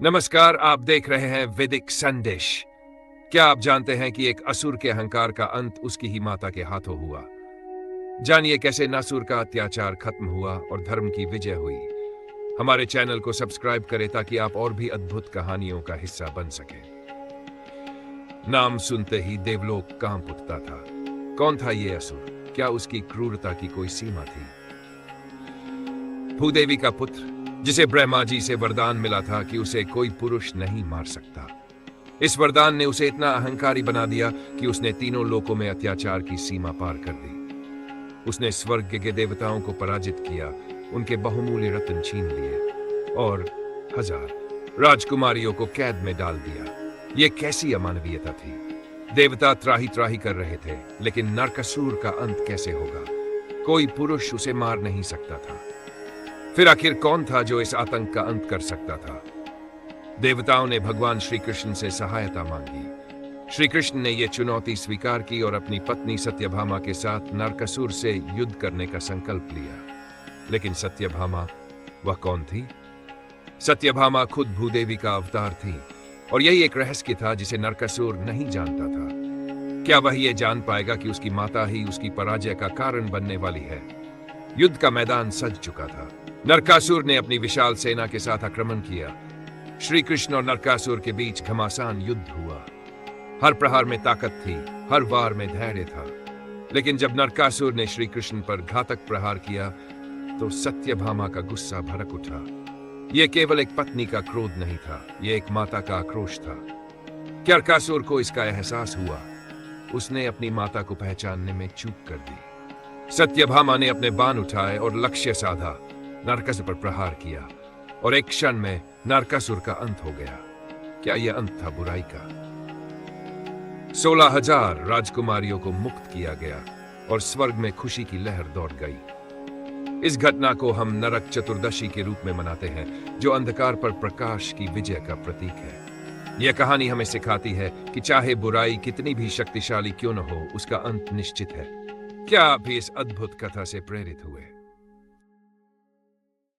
नमस्कार, आप देख रहे हैं वैदिक संदेश। क्या आप जानते हैं कि एक असुर के अहंकार का अंत उसकी ही माता के हाथों हुआ? जानिए कैसे नासुर का अत्याचार खत्म हुआ और धर्म की विजय हुई। हमारे चैनल को सब्सक्राइब करें ताकि आप और भी अद्भुत कहानियों का हिस्सा बन सकें। नाम सुनते ही देवलोक कांप उठता था। कौन था ये असुर? क्या उसकी क्रूरता की कोई सीमा थी? भूदेवी का पुत्र, जिसे ब्रह्मा जी से वरदान मिला था कि उसे कोई पुरुष नहीं मार सकता। इस वरदान ने उसे इतना अहंकारी बना दिया कि उसने तीनों लोकों में अत्याचार की सीमा पार कर दी। उसने स्वर्ग के देवताओं को पराजित किया, उनके बहुमूल्य रत्न छीन लिए और 1000 राजकुमारियों को कैद में डाल दिया। यह कैसी अमानवीयता थी? देवता त्राही त्राही कर रहे थे, लेकिन नरकासुर का अंत कैसे होगा? कोई पुरुष उसे मार नहीं सकता था। फिर आखिर कौन था जो इस आतंक का अंत कर सकता था? देवताओं ने भगवान श्री कृष्ण से सहायता मांगी। श्री कृष्ण ने यह चुनौती स्वीकार की और अपनी पत्नी सत्यभामा के साथ नरकासुर से युद्ध करने का संकल्प लिया। लेकिन सत्यभामा, वह कौन थी? सत्यभामा खुद भूदेवी का अवतार थी और यही एक रहस्य था जिसे नरकासुर नहीं जानता था। क्या वह यह जान पाएगा कि उसकी माता ही उसकी पराजय का कारण बनने वाली है? युद्ध का मैदान सज चुका था। नरकासुर ने अपनी विशाल सेना के साथ आक्रमण किया। श्री कृष्ण और नरकासुर के बीच घमासान युद्ध हुआ। हर प्रहार में ताकत थी, हर वार में धैर्य था। लेकिन जब नरकासुर ने श्री कृष्ण पर घातक प्रहार किया तो सत्यभामा का गुस्सा भड़क उठा। यह केवल एक पत्नी का क्रोध नहीं था, यह एक माता का आक्रोश था। क्या नरकासुर को इसका एहसास हुआ? उसने अपनी माता को पहचानने में चूक कर दी। सत्यभामा ने अपने बाण उठाए और लक्ष्य साधा, नरकासुर पर प्रहार किया और एक क्षण में नरकासुर का अंत हो गया। क्या यह अंत था बुराई का? 16,000 राजकुमारियों को मुक्त किया गया और स्वर्ग में खुशी की लहर दौड़ गई। इस घटना को हम नरक चतुर्दशी के रूप में मनाते हैं, जो अंधकार पर प्रकाश की विजय का प्रतीक है। यह कहानी हमें सिखाती है कि चाहे बुराई कितनी भी शक्तिशाली क्यों न हो, उसका अंत निश्चित है। क्या आप भी इस अद्भुत कथा से प्रेरित हुए?